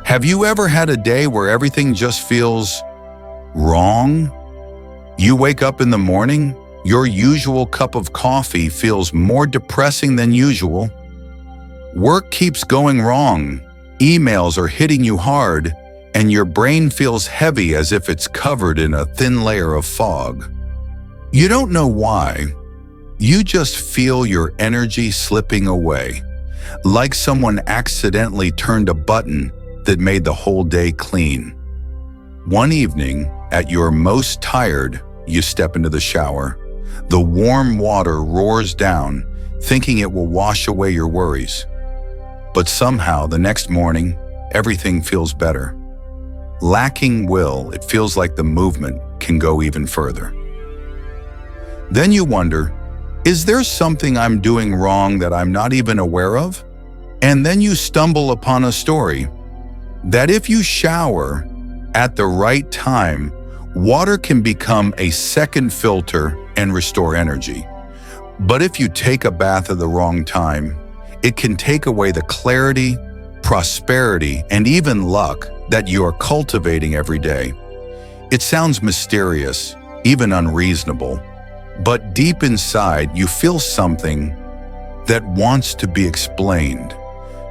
Have you ever had a day where everything just feels wrong? You wake up in the morning, your usual cup of coffee feels more depressing than usual. Work keeps going wrong, emails are hitting you hard, and your brain feels heavy as if it's covered in a thin layer of fog. You don't know why. You just feel your energy slipping away, like someone accidentally turned a button that made the whole day clean. One evening, at your most tired, you step into the shower. The warm water roars down, thinking it will wash away your worries. But somehow, the next morning, everything feels better. Lacking will, it feels like the movement can go even further. Then you wonder, is there something I'm doing wrong that I'm not even aware of? And then you stumble upon a story that if you shower at the right time, water can become a second filter and restore energy. But if you take a bath at the wrong time, it can take away the clarity, prosperity, and even luck that you are cultivating every day. It sounds mysterious, even unreasonable, but deep inside you feel something that wants to be explained.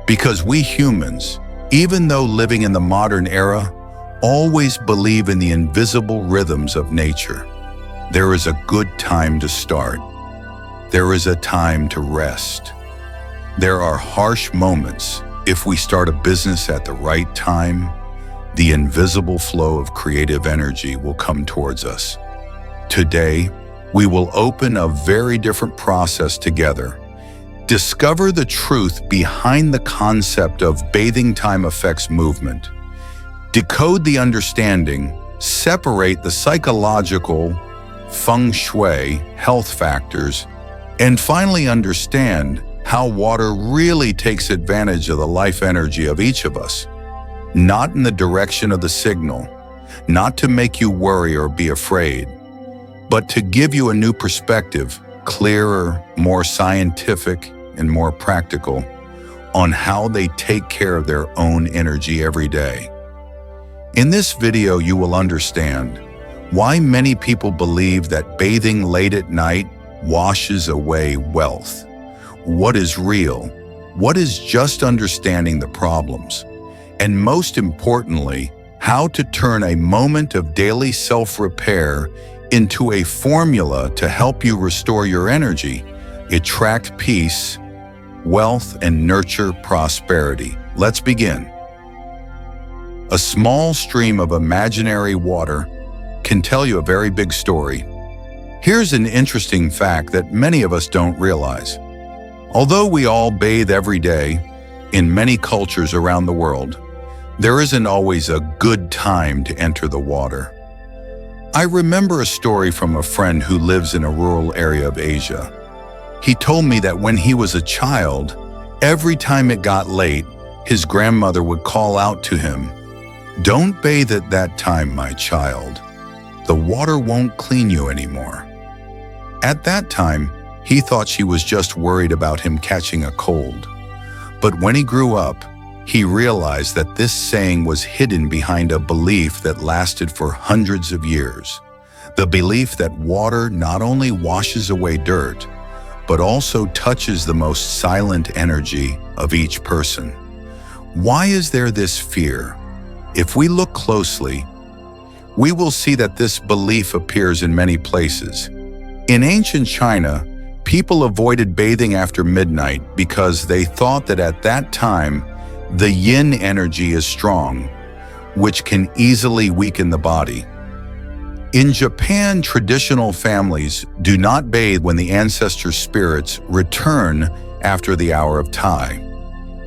Because we humans, even though living in the modern era, always believe in the invisible rhythms of nature. There is a good time to start. There is a time to rest. There are harsh moments. If we start a business at the right time, the invisible flow of creative energy will come towards us. Today, we will open a very different process together. Discover the truth behind the concept of bathing time affects movement. Decode the understanding, separate the psychological, Feng Shui, health factors, and finally understand how water really takes advantage of the life energy of each of us. Not in the direction of the signal, not to make you worry or be afraid, but to give you a new perspective, clearer, more scientific, and more practical, on how they take care of their own energy every day. In this video, you will understand why many people believe that bathing late at night washes away wealth. What is real? What is just understanding the problems? And most importantly, how to turn a moment of daily self-repair into a formula to help you restore your energy, attract peace, wealth, and nurture prosperity. Let's begin. A small stream of imaginary water can tell you a very big story. Here's an interesting fact that many of us don't realize. Although we all bathe every day, in many cultures around the world, there isn't always a good time to enter the water. I remember a story from a friend who lives in a rural area of Asia. He told me that when he was a child, every time it got late, his grandmother would call out to him, "Don't bathe at that time, my child. The water won't clean you anymore." At that time, he thought she was just worried about him catching a cold. But when he grew up, he realized that this saying was hidden behind a belief that lasted for hundreds of years. The belief that water not only washes away dirt, but also touches the most silent energy of each person. Why is there this fear? If we look closely, we will see that this belief appears in many places. In ancient China, people avoided bathing after midnight because they thought that at that time, the yin energy is strong, which can easily weaken the body. In Japan, traditional families do not bathe when the ancestor spirits return after the hour of Tai.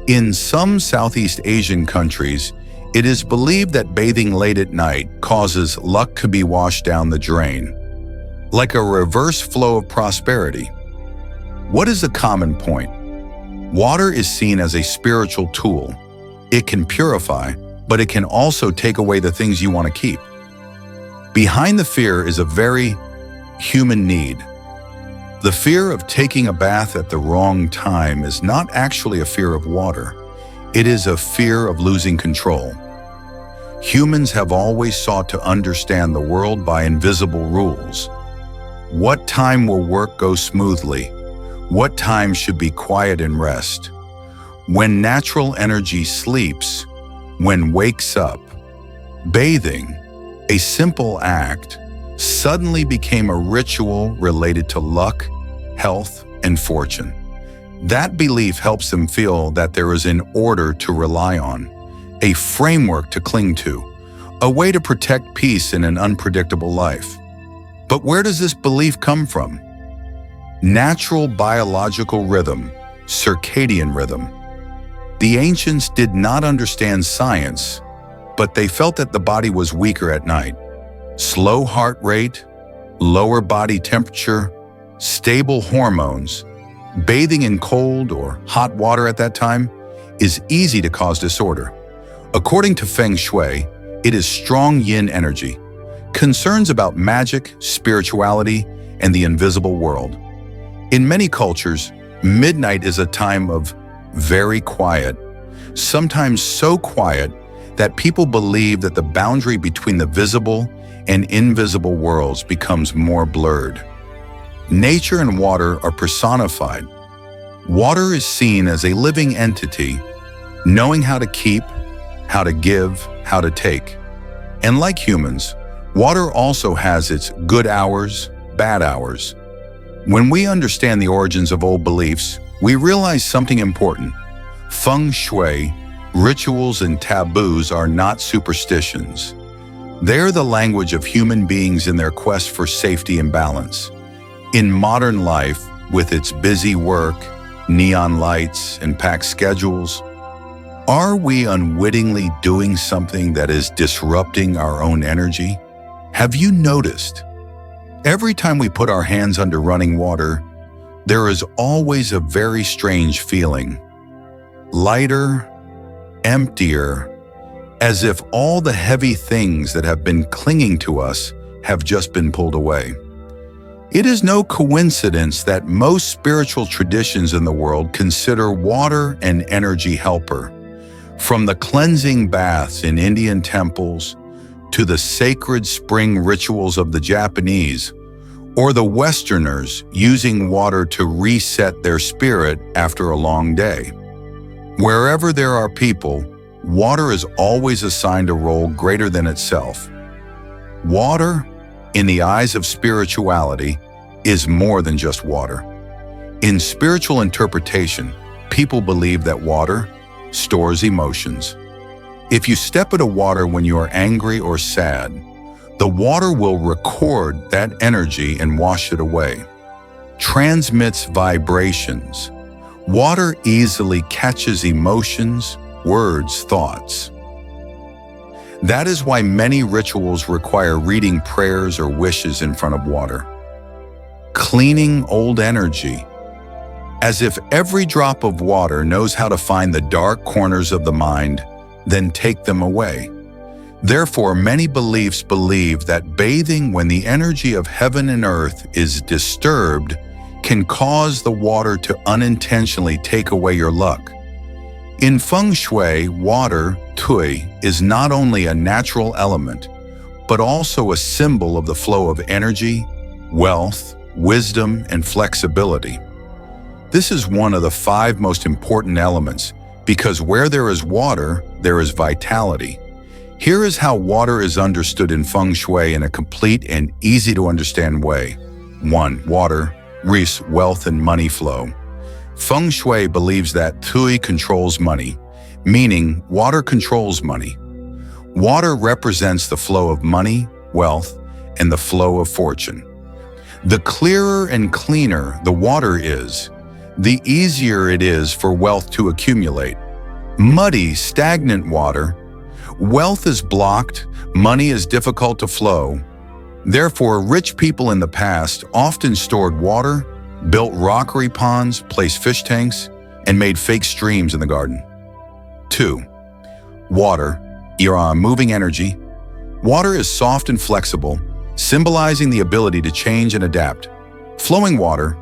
In some Southeast Asian countries, it is believed that bathing late at night causes luck to be washed down the drain, like a reverse flow of prosperity. What is the common point? Water is seen as a spiritual tool. It can purify, but it can also take away the things you want to keep. Behind the fear is a very human need. The fear of taking a bath at the wrong time is not actually a fear of water. It is a fear of losing control. Humans have always sought to understand the world by invisible rules. What time will work go smoothly? What time should be quiet and rest? When natural energy sleeps, when wakes up. Bathing, a simple act, suddenly became a ritual related to luck, health, and fortune. That belief helps them feel that there is an order to rely on, a framework to cling to, a way to protect peace in an unpredictable life. But where does this belief come from? Natural biological rhythm, circadian rhythm. The ancients did not understand science, but they felt that the body was weaker at night. Slow heart rate, lower body temperature, stable hormones. Bathing in cold or hot water at that time is easy to cause disorder. According to Feng Shui, it is strong yin energy. Concerns about magic, spirituality, and the invisible world. In many cultures, midnight is a time of very quiet, sometimes so quiet that people believe that the boundary between the visible and invisible worlds becomes more blurred. Nature and water are personified. Water is seen as a living entity, knowing how to keep, how to give, how to take. And like humans, water also has its good hours, bad hours. When we understand the origins of old beliefs, we realize something important. Feng Shui, rituals and taboos are not superstitions. They're the language of human beings in their quest for safety and balance. In modern life, with its busy work, neon lights, and packed schedules, are we unwittingly doing something that is disrupting our own energy? Have you noticed? Every time we put our hands under running water, there is always a very strange feeling. Lighter, emptier, as if all the heavy things that have been clinging to us have just been pulled away. It is no coincidence that most spiritual traditions in the world consider water an energy helper. From the cleansing baths in Indian temples to the sacred spring rituals of the Japanese, or the Westerners using water to reset their spirit after a long day. Wherever there are people, water is always assigned a role greater than itself. Water, in the eyes of spirituality, is more than just water. In spiritual interpretation, people believe that water stores emotions. If you step into water when you are angry or sad, the water will record that energy and wash it away. Transmits vibrations. Water easily catches emotions, words, thoughts. That is why many rituals require reading prayers or wishes in front of water. Cleaning old energy, as if every drop of water knows how to find the dark corners of the mind, then take them away. Therefore, many beliefs believe that bathing when the energy of heaven and earth is disturbed can cause the water to unintentionally take away your luck. In Feng Shui, water, tui, is not only a natural element, but also a symbol of the flow of energy, wealth, wisdom, and flexibility. This is one of the 5 most important elements, because where there is water, there is vitality. Here is how water is understood in Feng Shui in a complete and easy-to-understand way. 1. Water, res, wealth and money flow. Feng Shui believes that tui controls money, meaning water controls money. Water represents the flow of money, wealth, and the flow of fortune. The clearer and cleaner the water is, the easier it is for wealth to accumulate. Muddy, stagnant water, wealth is blocked, money is difficult to flow. Therefore, rich people in the past often stored water, built rockery ponds, placed fish tanks, and made fake streams in the garden. 2. Water, moving energy. Water is soft and flexible, symbolizing the ability to change and adapt. Flowing water,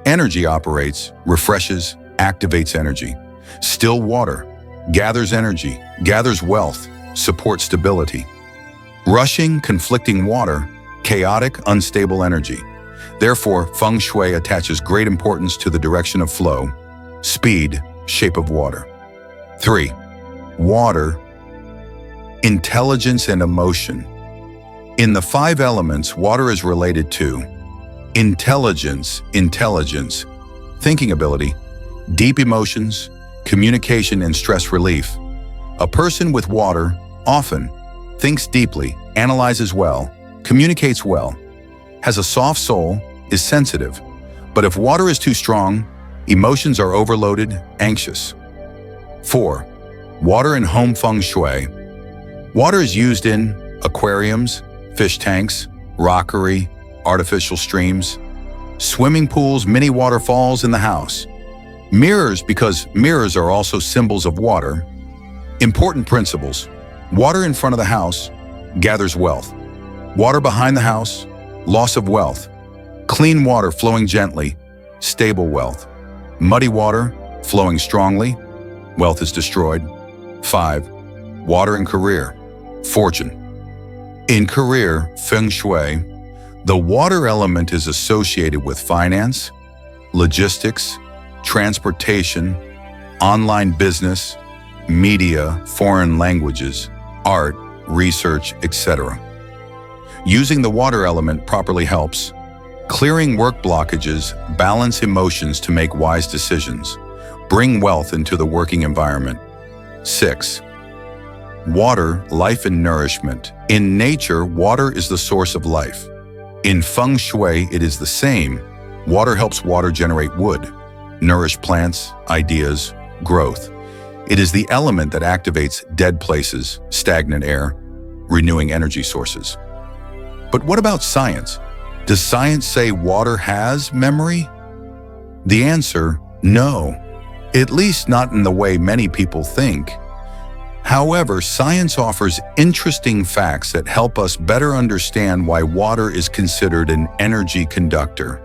energy operates, refreshes, activates energy. Still water, gathers energy, gathers wealth, supports stability. Rushing, conflicting water, chaotic, unstable energy. Therefore, Feng Shui attaches great importance to the direction of flow, speed, shape of water. 3. Water, intelligence and emotion. In the 5 elements, water is related to intelligence, thinking ability, deep emotions, communication and stress relief. A person with water often thinks deeply, analyzes well, communicates well, has a soft soul, is sensitive. But if water is too strong, emotions are overloaded, anxious. 4. Water in home Feng Shui. Water is used in aquariums, fish tanks, rockery, artificial streams, swimming pools, mini waterfalls in the house. Mirrors, because mirrors are also symbols of water. Important principles. Water in front of the house gathers wealth. Water behind the house, loss of wealth. Clean water flowing gently, stable wealth. Muddy water flowing strongly, wealth is destroyed. 5. Water in career, fortune. In career, Feng Shui, the water element is associated with finance, logistics, transportation, online business, media, foreign languages, art, research, etc. Using the water element properly helps clearing work blockages, balance emotions to make wise decisions, bring wealth into the working environment. 6. Water, life and nourishment. In nature, water is the source of life. In Feng Shui, it is the same. Water helps water generate wood, nourish plants, ideas, growth. It is the element that activates dead places, stagnant air, renewing energy sources. But what about science? Does science say water has memory? The answer, no. At least not in the way many people think. However, science offers interesting facts that help us better understand why water is considered an energy conductor.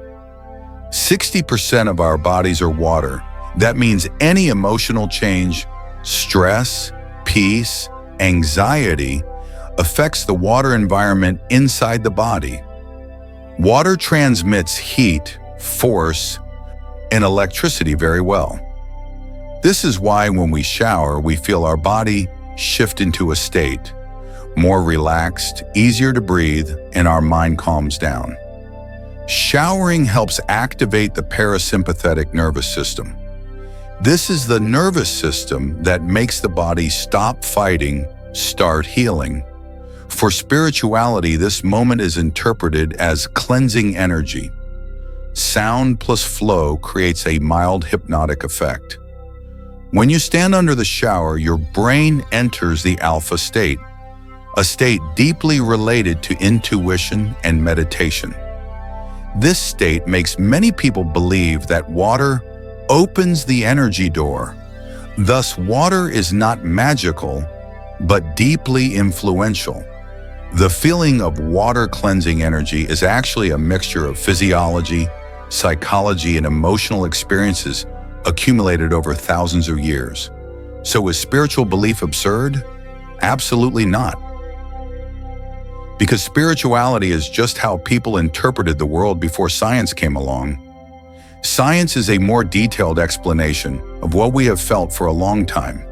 60% of our bodies are water. That means any emotional change, stress, peace, anxiety, affects the water environment inside the body. Water transmits heat, force, and electricity very well. This is why when we shower, we feel our body shift into a state, more relaxed, easier to breathe, and our mind calms down. Showering helps activate the parasympathetic nervous system. This is the nervous system that makes the body stop fighting, start healing. For spirituality, this moment is interpreted as cleansing energy. Sound plus flow creates a mild hypnotic effect. When you stand under the shower, your brain enters the alpha state, a state deeply related to intuition and meditation. This state makes many people believe that water opens the energy door. Thus, water is not magical, but deeply influential. The feeling of water cleansing energy is actually a mixture of physiology, psychology, and emotional experiences accumulated over thousands of years. So is spiritual belief absurd? Absolutely not. Because spirituality is just how people interpreted the world before science came along. Science is a more detailed explanation of what we have felt for a long time.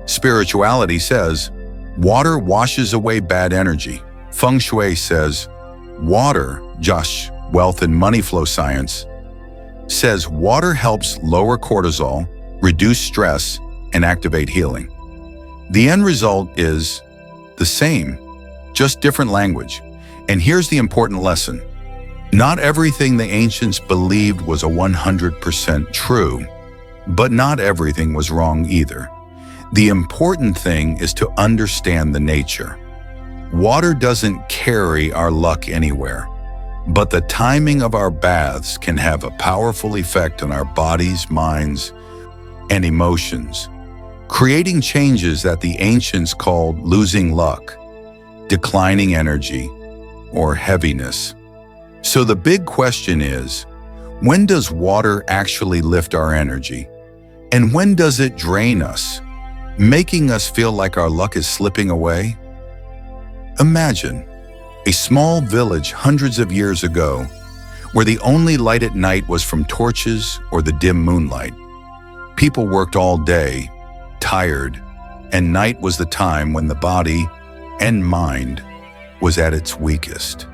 Spirituality says, water washes away bad energy. Feng Shui says, water, Josh, wealth and money flow science, says water helps lower cortisol, reduce stress, and activate healing. The end result is the same, just different language. And here's the important lesson. Not everything the ancients believed was 100% true, but not everything was wrong either. The important thing is to understand the nature. Water doesn't carry our luck anywhere, but the timing of our baths can have a powerful effect on our bodies, minds, and emotions, creating changes that the ancients called losing luck, declining energy, or heaviness. So the big question is, when does water actually lift our energy? And when does it drain us? making us feel like our luck is slipping away? Imagine a small village hundreds of years ago where the only light at night was from torches or the dim moonlight. People worked all day, tired, and night was the time when the body and mind was at its weakest.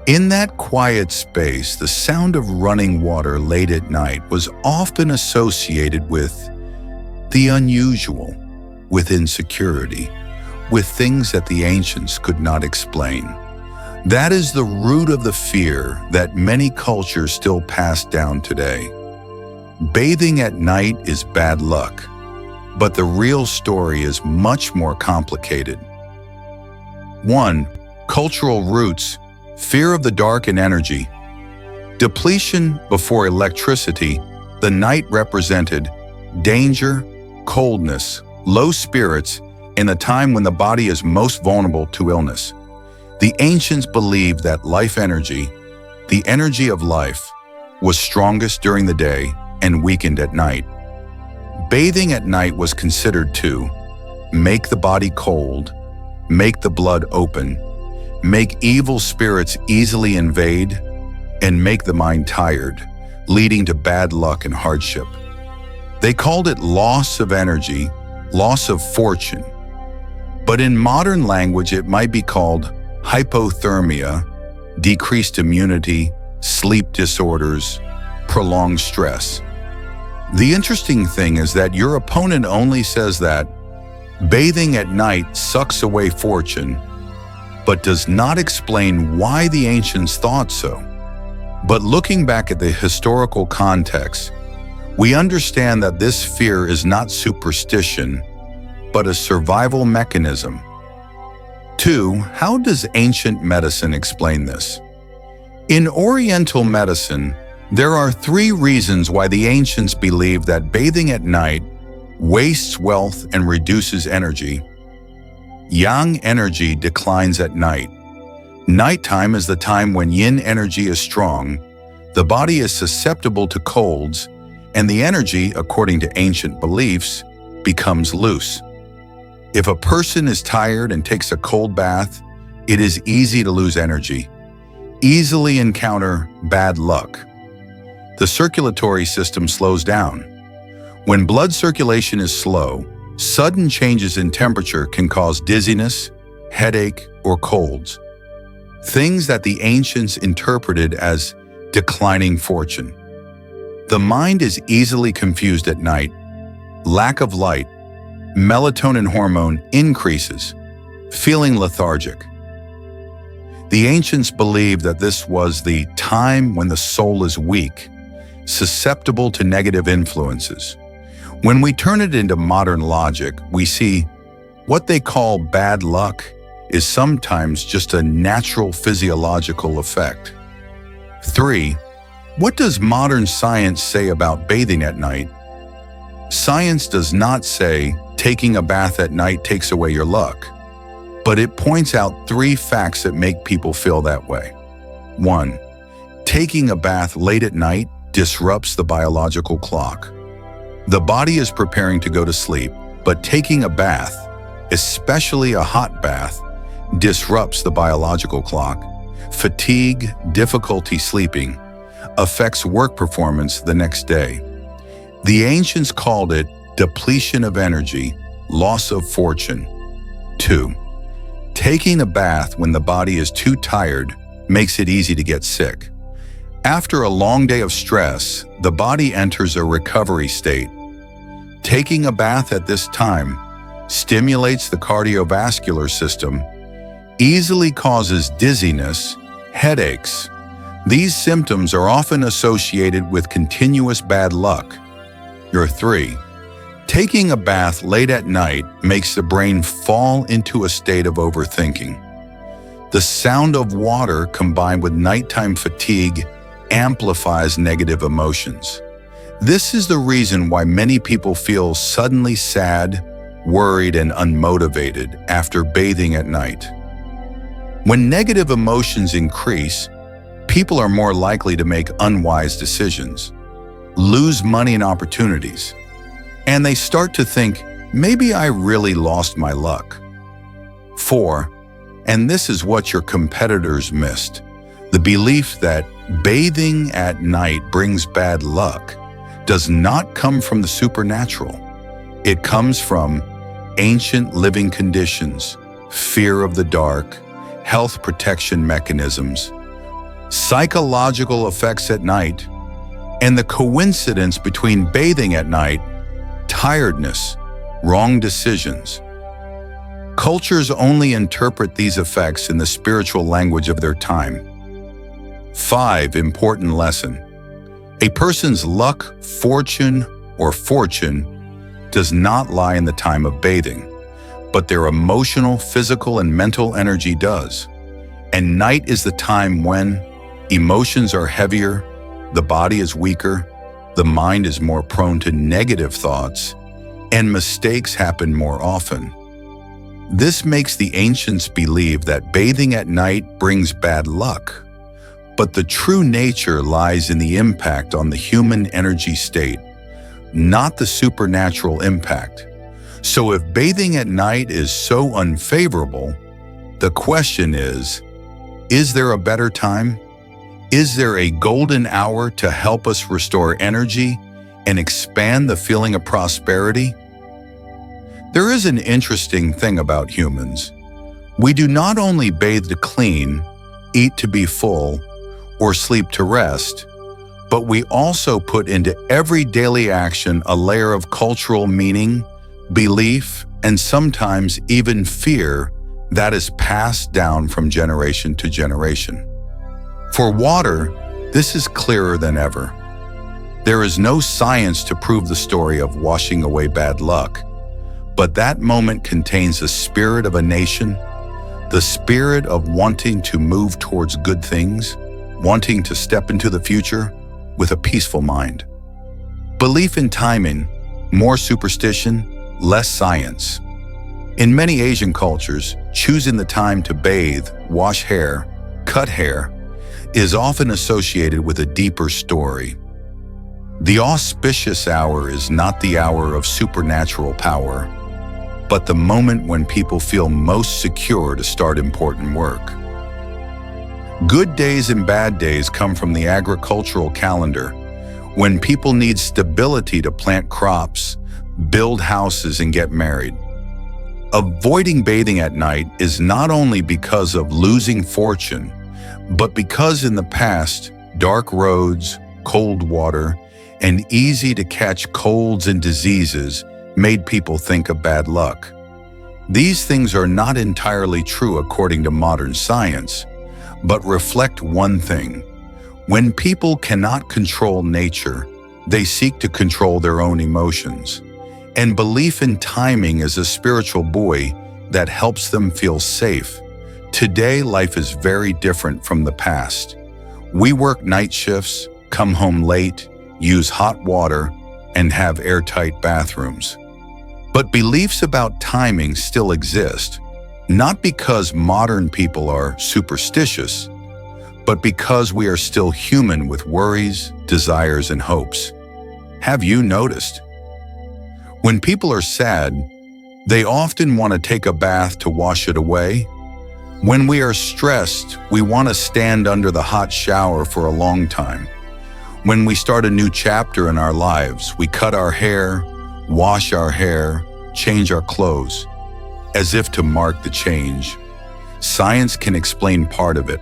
In that quiet space, the sound of running water late at night was often associated with the unusual, with insecurity, with things that the ancients could not explain. That is the root of the fear that many cultures still pass down today. Bathing at night is bad luck, but the real story is much more complicated. 1. Cultural roots, fear of the dark and energy. Depletion before electricity, the night represented danger, coldness, low spirits, in a time when the body is most vulnerable to illness. The ancients believed that life energy, the energy of life, was strongest during the day and weakened at night. Bathing at night was considered to make the body cold, make the blood open, make evil spirits easily invade, and make the mind tired, leading to bad luck and hardship. They called it loss of energy, loss of fortune. But in modern language, it might be called hypothermia, decreased immunity, sleep disorders, prolonged stress. The interesting thing is that your opponent only says that bathing at night sucks away fortune, but does not explain why the ancients thought so. But looking back at the historical context, we understand that this fear is not superstition, but a survival mechanism. 2. How does ancient medicine explain this? In Oriental medicine, there are 3 reasons why the ancients believed that bathing at night wastes wealth and reduces energy. Yang energy declines at night. Nighttime is the time when yin energy is strong, the body is susceptible to colds, and the energy, according to ancient beliefs, becomes loose. If a person is tired and takes a cold bath, it is easy to lose energy, easily encounter bad luck. The circulatory system slows down. When blood circulation is slow, sudden changes in temperature can cause dizziness, headache, or colds, things that the ancients interpreted as declining fortune. The mind is easily confused at night. Lack of light, melatonin hormone increases, feeling lethargic. The ancients believed that this was the time when the soul is weak, susceptible to negative influences. When we turn it into modern logic, we see what they call bad luck is sometimes just a natural physiological effect. 3. What does modern science say about bathing at night? Science does not say taking a bath at night takes away your luck, but it points out 3 facts that make people feel that way. 1. Taking a bath late at night disrupts the biological clock. The body is preparing to go to sleep, but taking a bath, especially a hot bath, disrupts the biological clock. Fatigue, difficulty sleeping, affects work performance the next day. The ancients called it depletion of energy, loss of fortune. 2. Taking a bath when the body is too tired makes it easy to get sick. After a long day of stress, the body enters a recovery state. Taking a bath at this time stimulates the cardiovascular system, easily causes dizziness, headaches. These symptoms are often associated with continuous bad luck. 3. Taking a bath late at night makes the brain fall into a state of overthinking. The sound of water combined with nighttime fatigue amplifies negative emotions. This is the reason why many people feel suddenly sad, worried, and unmotivated after bathing at night. When negative emotions increase, people are more likely to make unwise decisions, lose money and opportunities, and they start to think maybe I really lost my luck. 4. And this is what your competitors missed. The belief that bathing at night brings bad luck does not come from the supernatural. It comes from ancient living conditions, fear of the dark, health protection mechanisms, psychological effects at night, and the coincidence between bathing at night, tiredness, wrong decisions. Cultures only interpret these effects in the spiritual language of their time. 5. Important lesson. A person's luck, fortune, or fortune does not lie in the time of bathing, but their emotional, physical, and mental energy does. And night is the time when emotions are heavier, the body is weaker, the mind is more prone to negative thoughts, and mistakes happen more often. This makes the ancients believe that bathing at night brings bad luck. But the true nature lies in the impact on the human energy state, not the supernatural impact. So if bathing at night is so unfavorable, the question is there a better time? Is there a golden hour to help us restore energy and expand the feeling of prosperity? There is an interesting thing about humans. We do not only bathe to clean, eat to be full, or sleep to rest, but we also put into every daily action a layer of cultural meaning, belief, and sometimes even fear that is passed down from generation to generation. For water, this is clearer than ever. There is no science to prove the story of washing away bad luck, but that moment contains the spirit of a nation, the spirit of wanting to move towards good things, wanting to step into the future with a peaceful mind. Belief in timing, more superstition, less science. In many Asian cultures, choosing the time to bathe, wash hair, cut hair, is often associated with a deeper story. The auspicious hour is not the hour of supernatural power, but the moment when people feel most secure to start important work. Good days and bad days come from the agricultural calendar, when people need stability to plant crops, build houses, and get married. Avoiding bathing at night is not only because of losing fortune, but because in the past, dark roads, cold water, and easy-to-catch colds and diseases made people think of bad luck. These things are not entirely true according to modern science, but reflect one thing. When people cannot control nature, they seek to control their own emotions. And belief in timing is a spiritual buoy that helps them feel safe. Today, life is very different from the past. We work night shifts, come home late, use hot water, and have airtight bathrooms. But beliefs about timing still exist, not because modern people are superstitious, but because we are still human with worries, desires, and hopes. Have you noticed? When people are sad, they often want to take a bath to wash it away. When we are stressed, we want to stand under the hot shower for a long time. When we start a new chapter in our lives, we cut our hair, wash our hair, change our clothes, as if to mark the change. Science can explain part of it.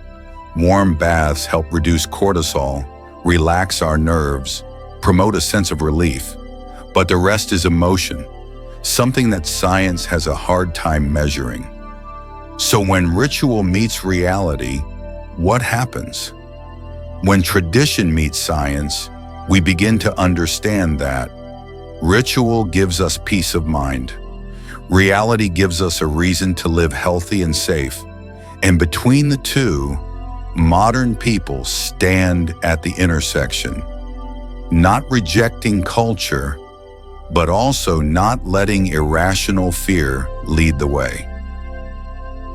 Warm baths help reduce cortisol, relax our nerves, promote a sense of relief. But the rest is emotion, something that science has a hard time measuring. So when ritual meets reality, what happens? When tradition meets science, we begin to understand that ritual gives us peace of mind. Reality gives us a reason to live healthy and safe. And between the two, modern people stand at the intersection, not rejecting culture, but also not letting irrational fear lead the way.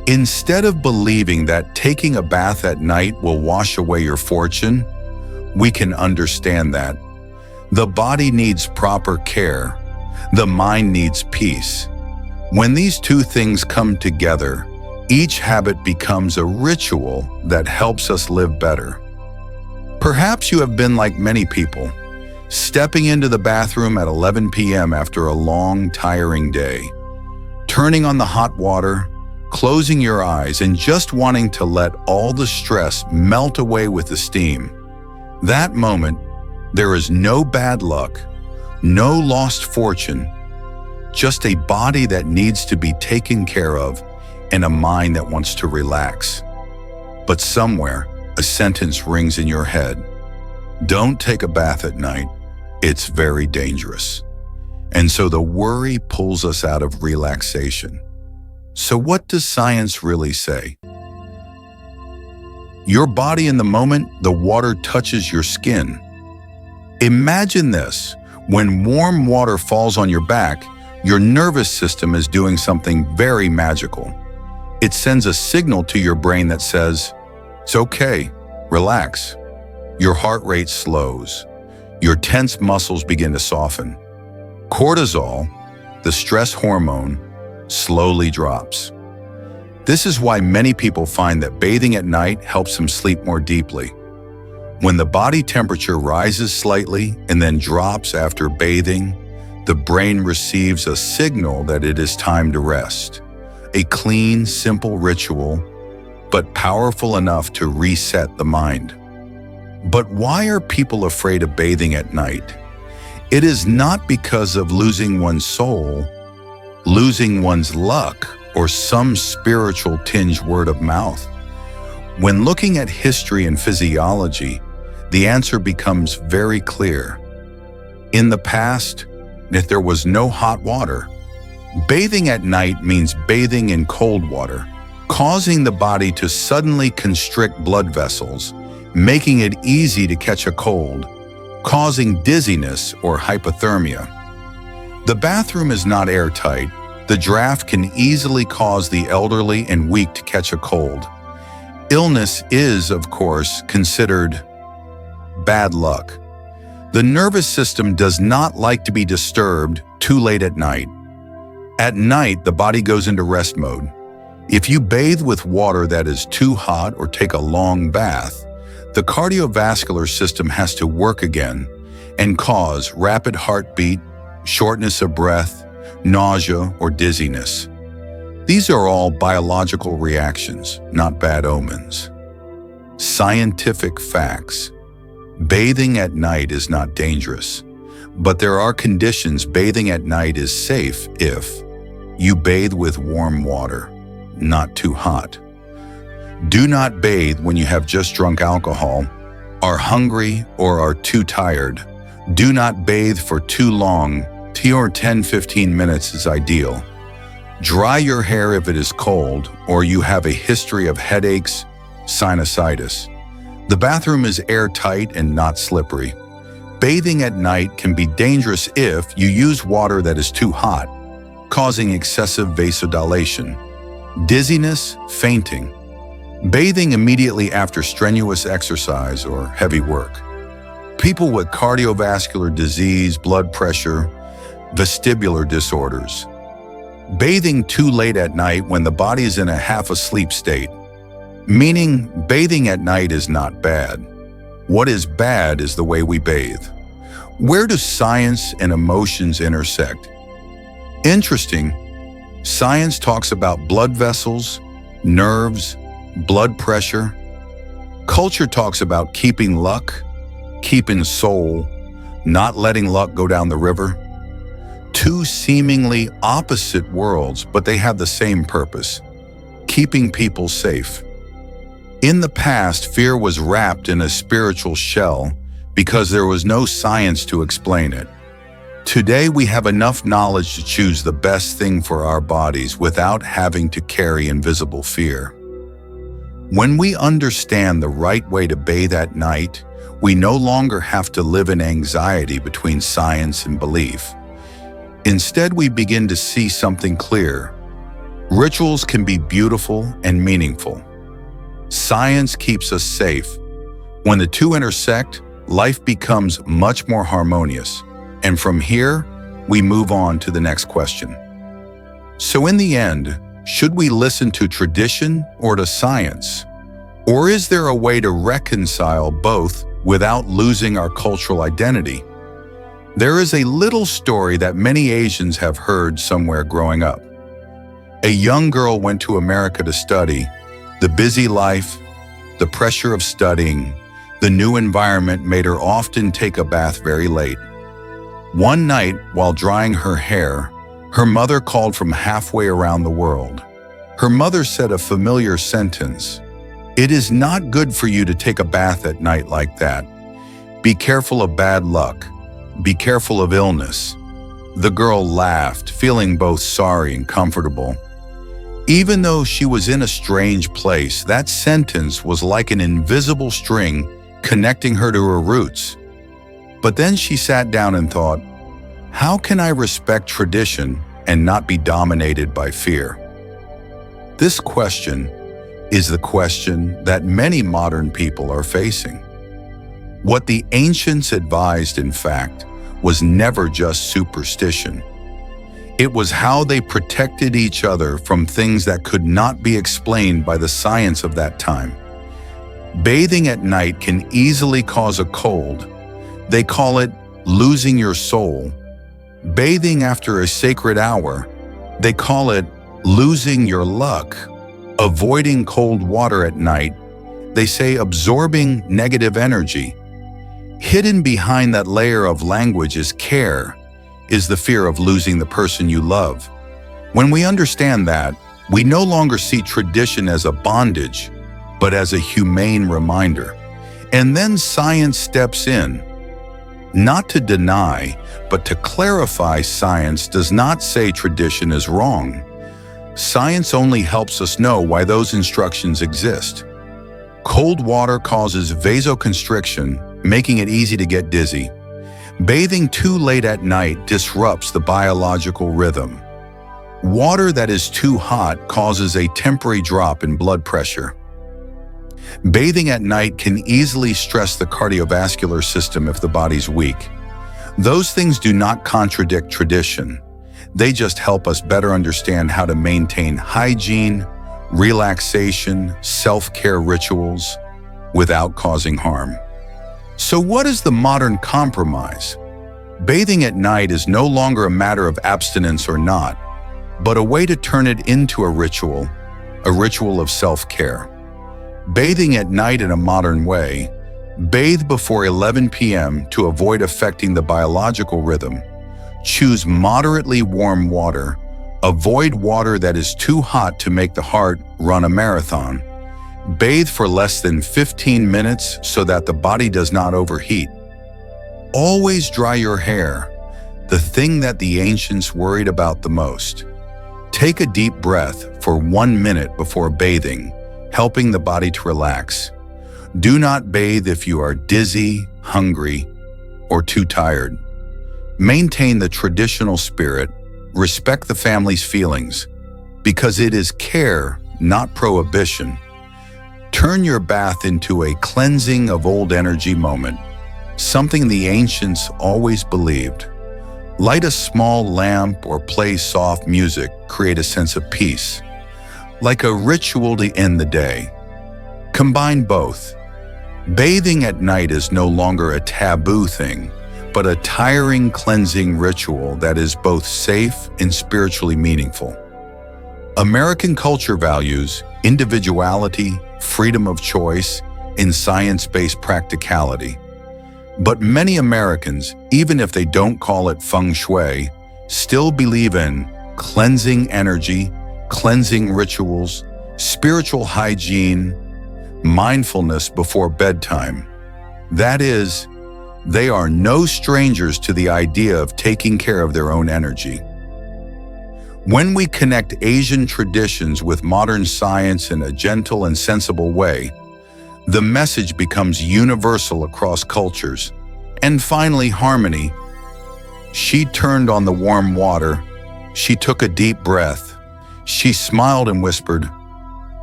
Instead of believing that taking a bath at night will wash away your fortune, we can understand that the body needs proper care. The mind needs peace. When these two things come together, each habit becomes a ritual that helps us live better. Perhaps you have been like many people, stepping into the bathroom at 11 p.m. after a long, tiring day, turning on the hot water, closing your eyes, and just wanting to let all the stress melt away with the steam. That moment, there is no bad luck, no lost fortune, just a body that needs to be taken care of and a mind that wants to relax. But somewhere, a sentence rings in your head. Don't take a bath at night. It's very dangerous. And so the worry pulls us out of relaxation. So what does science really say? Your body in the moment the water touches your skin. Imagine this. When warm water falls on your back, your nervous system is doing something very magical. It sends a signal to your brain that says, "It's okay, relax." Your heart rate slows. Your tense muscles begin to soften. Cortisol, the stress hormone, slowly drops. This is why many people find that bathing at night helps them sleep more deeply. When the body temperature rises slightly and then drops after bathing, the brain receives a signal that it is time to rest. A clean, simple ritual, but powerful enough to reset the mind. But why are people afraid of bathing at night? It is not because of losing one's soul, losing one's luck, or some spiritual tinge word of mouth. When looking at history and physiology, the answer becomes very clear. In the past, if there was no hot water, bathing at night means bathing in cold water, causing the body to suddenly constrict blood vessels, making it easy to catch a cold, causing dizziness or hypothermia. The bathroom is not airtight. The draft can easily cause the elderly and weak to catch a cold. Illness is, of course, considered bad luck. The nervous system does not like to be disturbed too late at night. At night, the body goes into rest mode. If you bathe with water that is too hot or take a long bath, the cardiovascular system has to work again and cause rapid heartbeat, shortness of breath, nausea, or dizziness. These are all biological reactions, not bad omens. Scientific facts. Bathing at night is not dangerous, but there are conditions bathing at night is safe if you bathe with warm water, not too hot. Do not bathe when you have just drunk alcohol, are hungry, or are too tired. Do not bathe for too long. 10-15 minutes is ideal. Dry your hair if it is cold or you have a history of headaches, sinusitis. The bathroom is airtight and not slippery. Bathing at night can be dangerous if you use water that is too hot, causing excessive vasodilation, dizziness, fainting. Bathing immediately after strenuous exercise or heavy work. People with cardiovascular disease, blood pressure, vestibular disorders. Bathing too late at night when the body is in a half-asleep state. Meaning, bathing at night is not bad. What is bad is the way we bathe. Where do science and emotions intersect? Interesting, science talks about blood vessels, nerves, blood pressure. Culture talks about keeping luck, keeping soul, not letting luck go down the river. Two seemingly opposite worlds, but they have the same purpose, keeping people safe. In the past, fear was wrapped in a spiritual shell because there was no science to explain it. Today, we have enough knowledge to choose the best thing for our bodies without having to carry invisible fear. When we understand the right way to bathe at night, we no longer have to live in anxiety between science and belief. Instead, we begin to see something clear. Rituals can be beautiful and meaningful. Science keeps us safe. When the two intersect, life becomes much more harmonious. And from here, we move on to the next question. So in the end, should we listen to tradition or to science? Or is there a way to reconcile both without losing our cultural identity? There is a little story that many Asians have heard somewhere growing up. A young girl went to America to study. The busy life, the pressure of studying, the new environment made her often take a bath very late. One night, while drying her hair, her mother called from halfway around the world. Her mother said a familiar sentence, "It is not good for you to take a bath at night like that. Be careful of bad luck. Be careful of illness." The girl laughed, feeling both sorry and comfortable. Even though she was in a strange place, that sentence was like an invisible string connecting her to her roots. But then she sat down and thought, how can I respect tradition and not be dominated by fear? This question is the question that many modern people are facing. What the ancients advised, in fact, was never just superstition. It was how they protected each other from things that could not be explained by the science of that time. Bathing at night can easily cause a cold. They call it losing your soul. Bathing after a sacred hour, they call it losing your luck. Avoiding cold water at night, they say absorbing negative energy. Hidden behind that layer of language is care, is the fear of losing the person you love. When we understand that, we no longer see tradition as a bondage, but as a humane reminder. And then science steps in. Not to deny, but to clarify. Science does not say tradition is wrong. Science only helps us know why those instructions exist. Cold water causes vasoconstriction, making it easy to get dizzy. Bathing too late at night disrupts the biological rhythm. Water that is too hot causes a temporary drop in blood pressure. Bathing at night can easily stress the cardiovascular system if the body's weak. Those things do not contradict tradition. They just help us better understand how to maintain hygiene, relaxation, self-care rituals without causing harm. So what is the modern compromise? Bathing at night is no longer a matter of abstinence or not, but a way to turn it into a ritual of self-care. Bathing at night in a modern way, bathe before 11 p.m. to avoid affecting the biological rhythm. Choose moderately warm water. Avoid water that is too hot to make the heart run a marathon. Bathe for less than 15 minutes so that the body does not overheat. Always dry your hair, the thing that the ancients worried about the most. Take a deep breath for 1 minute before bathing, helping the body to relax. Do not bathe if you are dizzy, hungry, or too tired. Maintain the traditional spirit. Respect the family's feelings, because it is care, not prohibition. Turn your bath into a cleansing of old energy moment, something the ancients always believed. Light a small lamp or play soft music, create a sense of peace. Like a ritual to end the day. Combine both. Bathing at night is no longer a taboo thing, but a tiring cleansing ritual that is both safe and spiritually meaningful. American culture values individuality, freedom of choice, and science-based practicality. But many Americans, even if they don't call it Feng Shui, still believe in cleansing energy, cleansing rituals, spiritual hygiene, mindfulness before bedtime. That is, they are no strangers to the idea of taking care of their own energy. When we connect Asian traditions with modern science in a gentle and sensible way, the message becomes universal across cultures. And finally, harmony. She turned on the warm water. She took a deep breath. She smiled and whispered,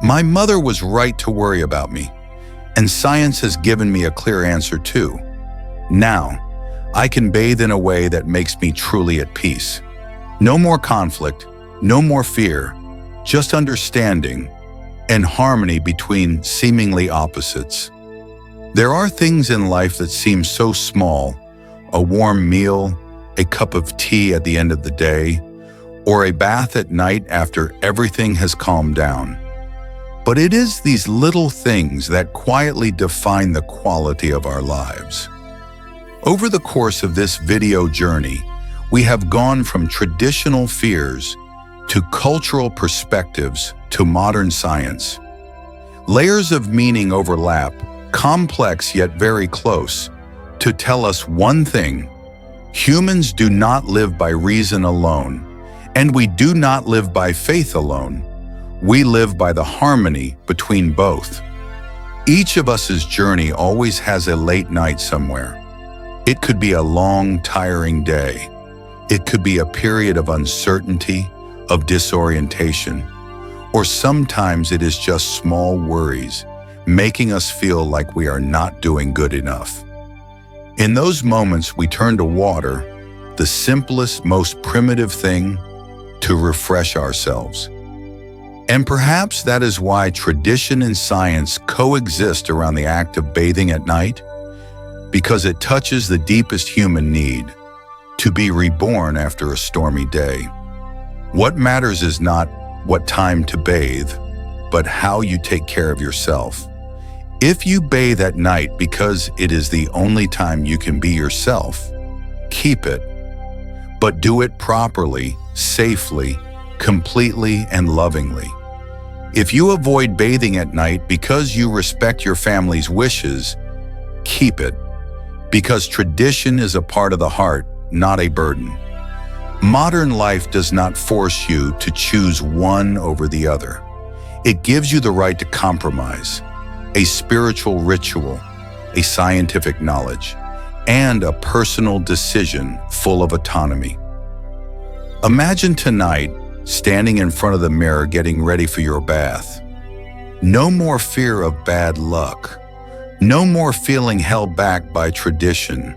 "My mother was right to worry about me, and science has given me a clear answer too. Now, I can bathe in a way that makes me truly at peace. No more conflict, no more fear, just understanding and harmony between seemingly opposites. There are things in life that seem so small: a warm meal, a cup of tea at the end of the day, or a bath at night after everything has calmed down. But it is these little things that quietly define the quality of our lives. Over the course of this video journey, we have gone from traditional fears to cultural perspectives to modern science. Layers of meaning overlap, complex yet very close, to tell us one thing: humans do not live by reason alone, and we do not live by faith alone. We live by the harmony between both. Each of us's journey always has a late night somewhere. It could be a long, tiring day. It could be a period of uncertainty, of disorientation, or sometimes it is just small worries making us feel like we are not doing good enough. In those moments, we turn to water, the simplest, most primitive thing, to refresh ourselves. And perhaps that is why tradition and science coexist around the act of bathing at night, because it touches the deepest human need: to be reborn after a stormy day. What matters is not what time to bathe, but how you take care of yourself. If you bathe at night because it is the only time you can be yourself, keep it. But do it properly, safely, completely, and lovingly. If you avoid bathing at night because you respect your family's wishes, keep it. Because tradition is a part of the heart, not a burden. Modern life does not force you to choose one over the other. It gives you the right to compromise: a spiritual ritual, a scientific knowledge, and a personal decision full of autonomy. Imagine tonight standing in front of the mirror getting ready for your bath. No more fear of bad luck. No more feeling held back by tradition.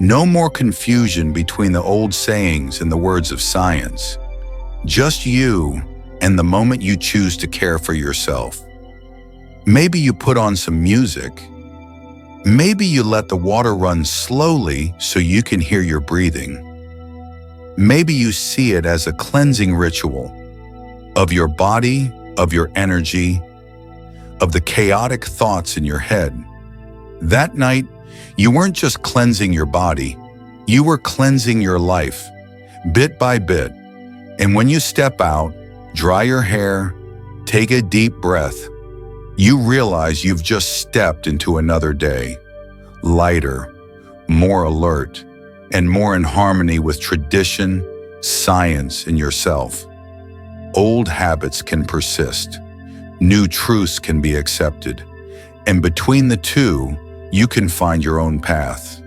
No more confusion between the old sayings and the words of science. Just you and the moment you choose to care for yourself. Maybe you put on some music. Maybe you let the water run slowly so you can hear your breathing. Maybe you see it as a cleansing ritual of your body, of your energy, of the chaotic thoughts in your head. That night, you weren't just cleansing your body, you were cleansing your life, bit by bit. And when you step out, dry your hair, take a deep breath, you realize you've just stepped into another day, lighter, more alert, and more in harmony with tradition, science, and yourself. Old habits can persist, new truths can be accepted, and between the two, you can find your own path.